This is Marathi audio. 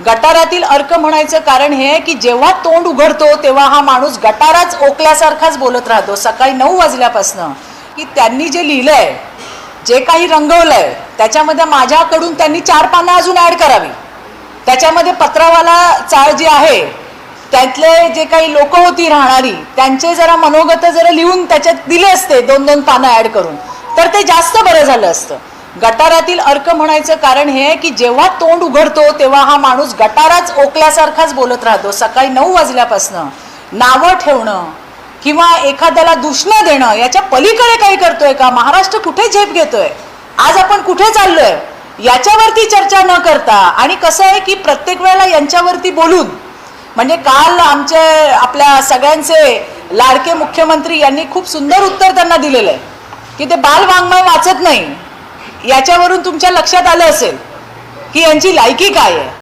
गटारातील अर्क म्हणायचं कारण हे आहे की जेव्हा तोंड उघडतो तेव्हा हा माणूस गटाराच ओकल्यासारखाच बोलत राहतो। सकाळी 9 वाजल्यापासून की त्यांनी जे लिहिलंय, जे काही रंगवलंय, त्याच्यामध्ये माझ्याकडून त्यांनी 4 पानं अजून ॲड करावी। त्याच्यामध्ये पत्रावाला चाळ जी आहे त्यातले जे काही लोक होती राहणारी त्यांचे जरा मनोगत जरा लिहून त्याच्यात दिले असते 2-2 पानं ॲड करून, तर ते जास्त बरं झालं असतं। गटारातील अर्क म्हणायचं कारण हे आहे की जेव्हा तोंड उघडतो तेव्हा हा माणूस गटाराच ओकल्यासारखाच बोलत राहतो। सकाळी 9 वाजल्यापासून नावं ठेवणं किंवा एखाद्याला दूषणं देणं याच्या पलीकडे काही करतोय का? महाराष्ट्र कुठे झेप घेतोय? आज आपण कुठे चाललोय याच्यावरती चर्चा न करता, आणि कसं आहे की प्रत्येक वेळेला यांच्यावरती बोलून, म्हणजे काल आपल्या सगळ्यांचे लाडके मुख्यमंत्री यांनी खूप सुंदर उत्तर त्यांना दिलेलं आहे की ते बाल वाङ्मय वाचत नाही। याच्यावरून तुमच्या लक्षात आलं असेल की यांची लायकी काय आहे।